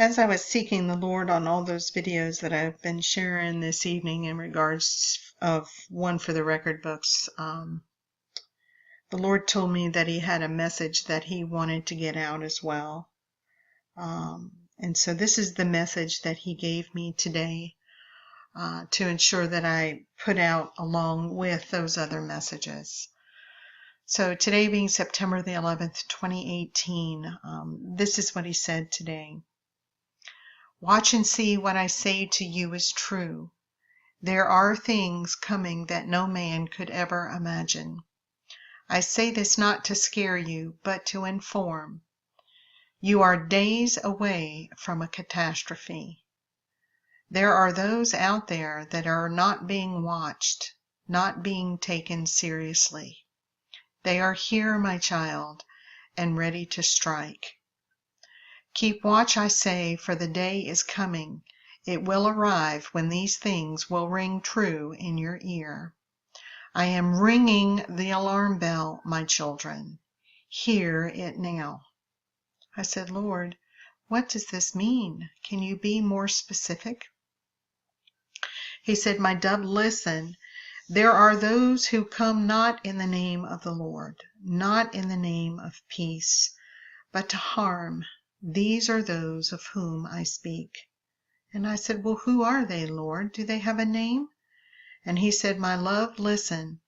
As I was seeking the Lord on all those videos that I've been sharing this evening in regards of one for the record books, the Lord told me that He had a message that He wanted to get out as well. And so this is the message that He gave me today to ensure that I put out along with those other messages. So today being September the 11th, 2018, this is what He said today. Watch and see what I say to you is true. There are things coming that no man could ever imagine. I say this not to scare you, but to inform. You are days away from a catastrophe. There are those out there that are not being watched, not being taken seriously. They are here, my child, and ready to strike. Keep watch, I say, for the day is coming. It will arrive when these things will ring true in your ear. I am ringing the alarm bell, my children. Hear it now. I said, Lord, what does this mean? Can you be more specific? He said, my dove, listen. There are those who come not in the name of the Lord, not in the name of peace, but to harm. These are those of whom I speak. And I said, well, who are they, Lord? Do they have a name? And He said, my love, listen.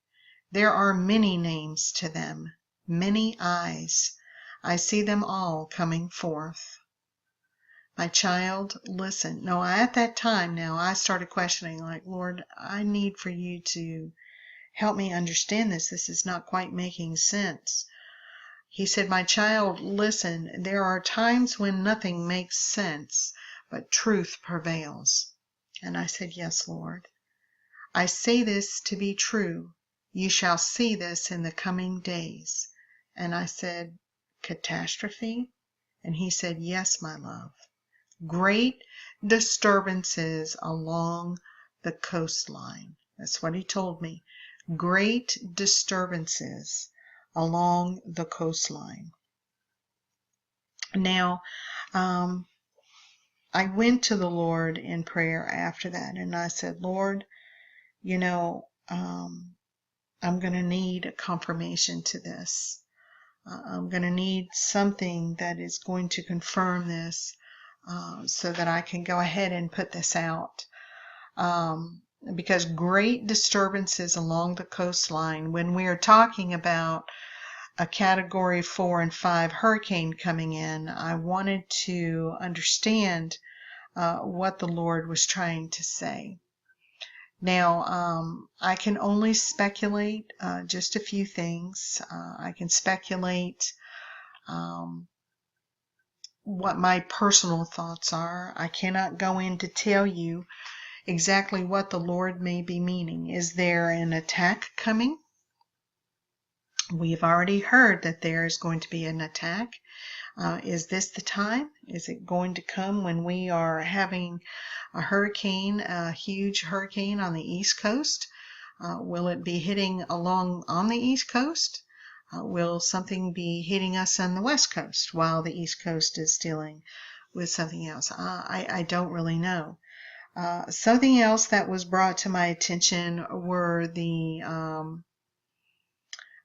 There are many names to them, many eyes. I see them all coming forth. My child, listen. No, at that time now, I started questioning, like, Lord, I need for you to help me understand this. This is not quite making sense. He said, my child, listen. There are times when nothing makes sense, but truth prevails. And I said, yes, Lord. I say this to be true. You shall see this in the coming days. And I said, catastrophe? And He said, yes, my love. Great disturbances along the coastline. That's what He told me. Great disturbances along the coastline. Now, I went to the Lord in prayer after that, and I said, Lord, I'm going to need a confirmation to this. I'm going to need something that is going to confirm this so that I can go ahead and put this out. Because great disturbances along the coastline, when we are talking about a Category 4 and 5 hurricane coming in, I wanted to understand what the Lord was trying to say. Now, I can only speculate just a few things. I can speculate what my personal thoughts are. I cannot go in to tell you exactly what the Lord may be meaning. Is there an attack coming? We've already heard that there is going to be an attack. Is this the time? Is it going to come when we are having a hurricane, a huge hurricane on the East Coast? Will it be hitting along on the East Coast? Will something be hitting us on the West Coast while the East Coast is dealing with something else? I don't really know. Something else that was brought to my attention were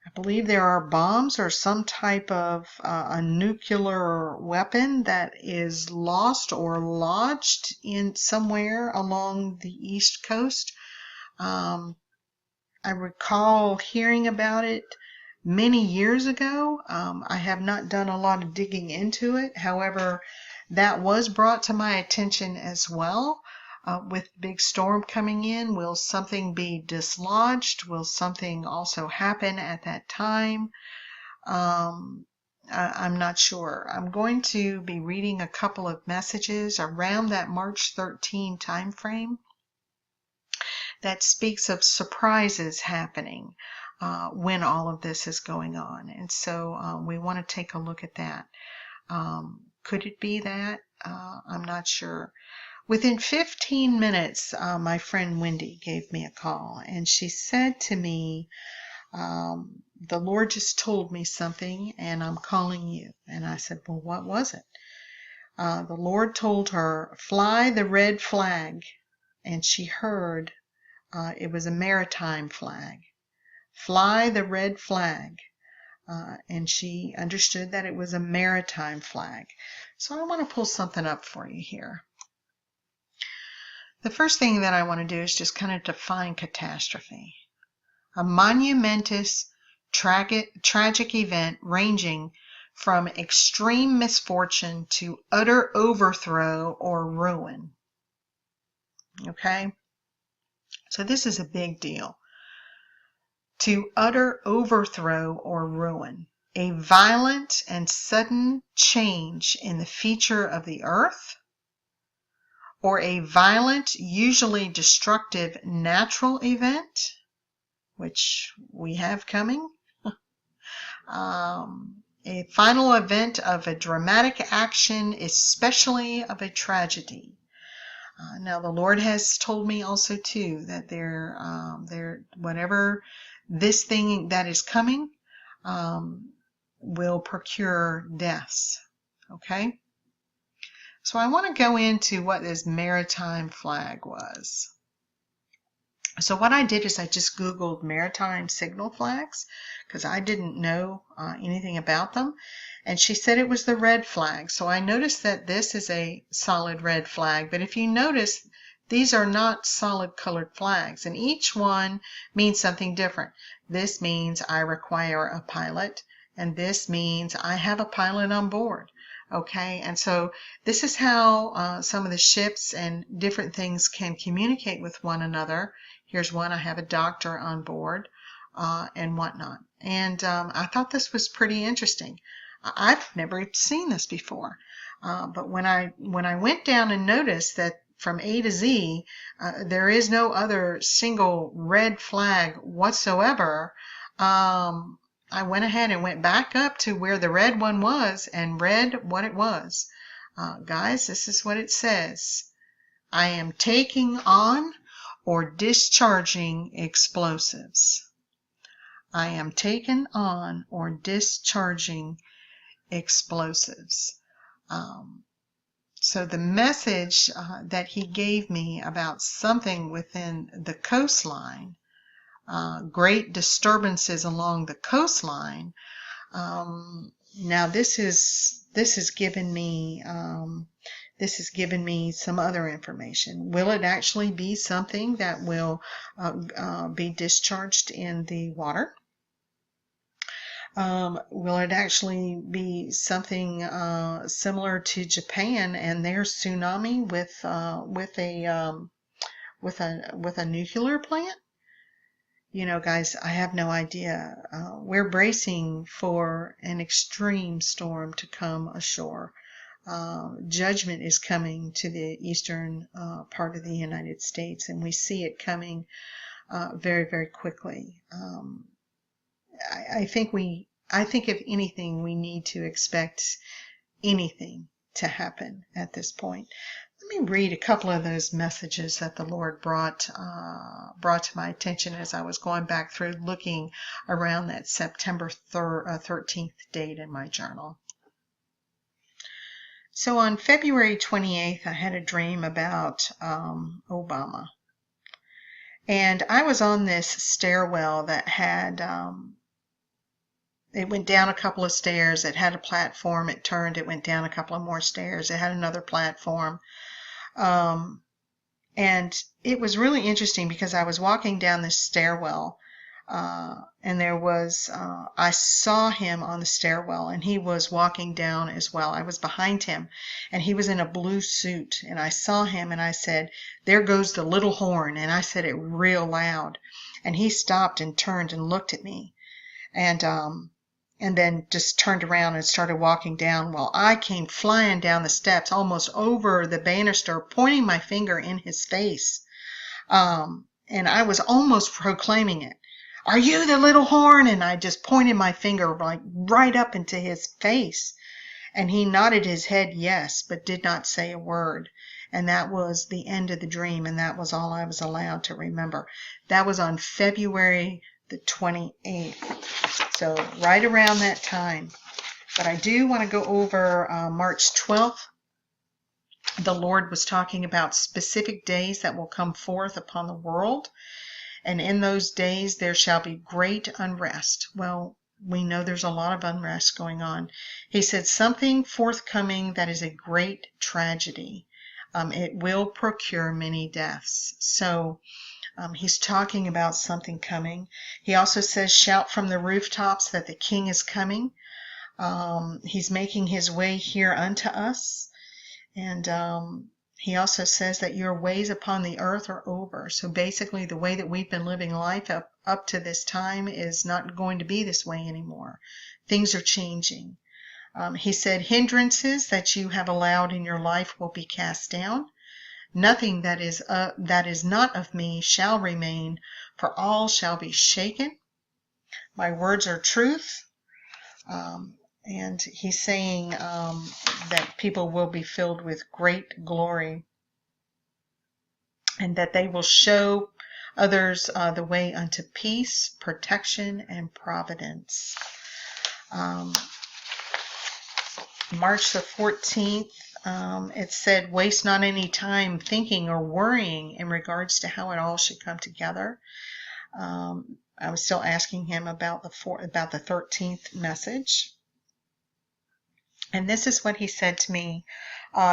I believe there are bombs or some type of a nuclear weapon that is lost or lodged in somewhere along the East Coast. I recall hearing about it many years ago. I have not done a lot of digging into it. However, that was brought to my attention as well. With the big storm coming in, will something be dislodged? Will something also happen at that time? I'm not sure. I'm going to be reading a couple of messages around that March 13 time frame that speaks of surprises happening when all of this is going on. And so we want to take a look at that. Could it be that? I'm not sure. Within 15 minutes, my friend Wendy gave me a call, and she said to me, the Lord just told me something, and I'm calling you. And I said, well, what was it? The Lord told her, fly the red flag, and she heard it was a maritime flag. Fly the red flag. And she understood that it was a maritime flag. So I want to pull something up for you here. The first thing that I want to do is just kind of define catastrophe. A monumentous, tragic event ranging from extreme misfortune to utter overthrow or ruin. Okay? So this is a big deal. To utter overthrow or ruin. A violent and sudden change in the feature of the earth, or a violent, usually destructive natural event, which we have coming. A final event of a dramatic action, especially of a tragedy. Now the Lord has told me also too that whatever this thing that is coming will procure deaths. Okay? So I want to go into what this maritime flag was. So what I did is I just Googled maritime signal flags because I didn't know anything about them. And she said it was the red flag. So I noticed that this is a solid red flag. But if you notice, these are not solid colored flags. And each one means something different. This means I require a pilot. And this means I have a pilot on board. Okay, and so this is how some of the ships and different things can communicate with one another. Here's one, I have a doctor on board and whatnot. And I thought this was pretty interesting. I've never seen this before. But when I went down and noticed that from A to Z, there is no other single red flag whatsoever, I went ahead and went back up to where the red one was and read what it was. Guys, this is what it says. I am taking on or discharging explosives. I am taking on or discharging explosives. So the message that he gave me about something within the coastline, great disturbances along the coastline. Now this has given me some other information. Will it actually be something that will be discharged in the water? Will it actually be something similar to Japan and their tsunami with a nuclear plant? You know, guys, I have no idea. We're bracing for an extreme storm to come ashore. Judgment is coming to the eastern part of the United States, and we see it coming very, very quickly. I think if anything, we need to expect anything to happen at this point. Let me read a couple of those messages that the Lord brought to my attention as I was going back through looking around that September 13th date in my journal. So on February 28th, I had a dream about Obama. And I was on this stairwell that had, it went down a couple of stairs. It had a platform. It turned. It went down a couple of more stairs. It had another platform. And it was really interesting because I was walking down this stairwell and there was, I saw him on the stairwell and he was walking down as well. I was behind him and he was in a blue suit and I saw him and I said, "There goes the little horn." And I said it real loud and he stopped and turned and looked at me and then just turned around and started walking down. Well, I came flying down the steps almost over the banister, pointing my finger in his face. And I was almost proclaiming it. "Are you the little horn?" And I just pointed my finger like right up into his face. And he nodded his head yes, but did not say a word. And that was the end of the dream, and that was all I was allowed to remember. That was on February the 28th. So right around that time. But I do want to go over March 12th the Lord was talking about specific days that will come forth upon the world. And in those days there shall be great unrest. Well, we know there's a lot of unrest going on. He said something forthcoming that is a great tragedy. It will procure many deaths. So he's talking about something coming. He also says, shout from the rooftops that the King is coming. He's making his way here unto us. And he also says that your ways upon the earth are over. So basically, the way that we've been living life up to this time is not going to be this way anymore. Things are changing. He said, hindrances that you have allowed in your life will be cast down. Nothing that is not of me shall remain, for all shall be shaken. My words are truth. And he's saying that people will be filled with great glory, and that they will show others the way unto peace, protection, and providence. March the 14th, it said, waste not any time thinking or worrying in regards to how it all should come together. I was still asking him about the 13th message. And this is what he said to me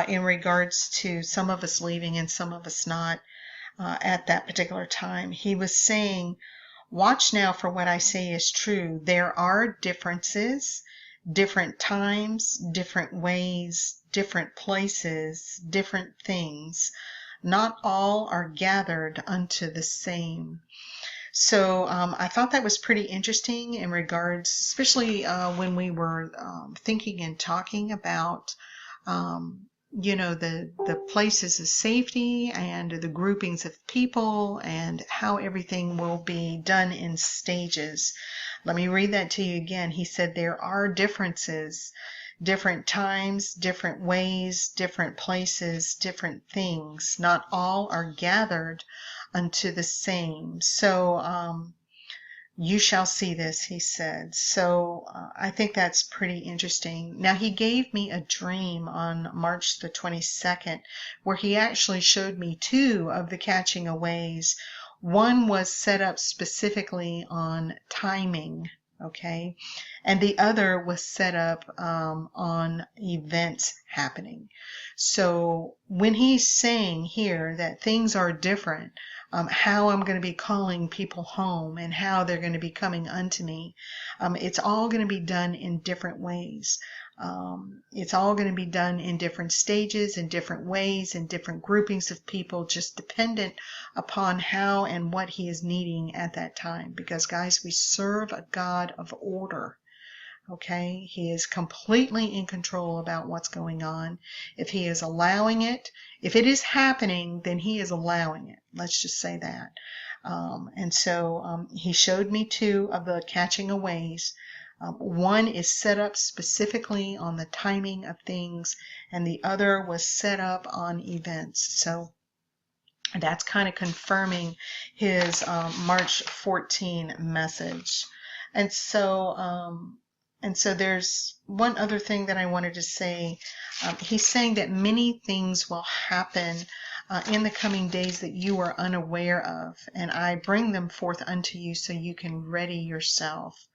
in regards to some of us leaving and some of us not at that particular time. He was saying, watch now for what I say is true. There are differences, different times, different ways, different places, different things. Not all are gathered unto the same. So I thought that was pretty interesting in regards, especially when we were thinking and talking about, the places of safety and the groupings of people and how everything will be done in stages. Let me read that to you again. He said there are differences, different times, different ways, different places, different things. Not all are gathered unto the same. So you shall see this, he said. So I think that's pretty interesting. Now, he gave me a dream on March the 22nd where he actually showed me two of the catching aways. One was set up specifically on timing, okay, and the other was set up on events happening. So when he's saying here that things are different, how I'm going to be calling people home and how they're going to be coming unto me, it's all going to be done in different ways. It's all going to be done in different stages, in different ways, in different groupings of people, just dependent upon how and what he is needing at that time. Because, guys, we serve a God of order. Okay, he is completely in control about what's going on. If he is allowing it, if it is happening, then he is allowing it. Let's just say that. And so he showed me two of the catching aways. One is set up specifically on the timing of things, and the other was set up on events. So that's kind of confirming his March 14 message. And so there's one other thing that I wanted to say. He's saying that many things will happen in the coming days that you are unaware of, and I bring them forth unto you so you can ready yourself.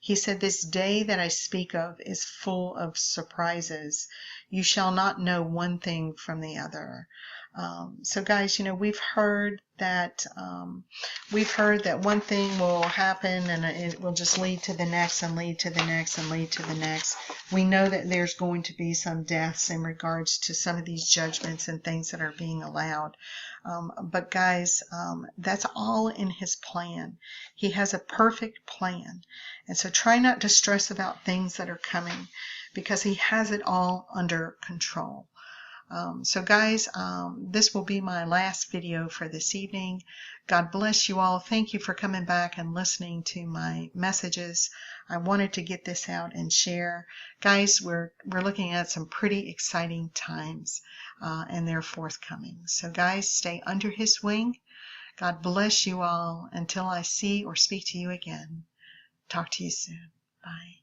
He said, this day that I speak of is full of surprises. You shall not know one thing from the other. So guys, we've heard that one thing will happen and it will just lead to the next and lead to the next and lead to the next. We know that there's going to be some deaths in regards to some of these judgments and things that are being allowed. But guys, that's all in his plan. He has a perfect plan. And so try not to stress about things that are coming because he has it all under control. So guys, this will be my last video for this evening. God bless you all. Thank you for coming back and listening to my messages. I wanted to get this out and share. Guys, we're looking at some pretty exciting times, and they're forthcoming. So guys, stay under his wing. God bless you all until I see or speak to you again. Talk to you soon. Bye.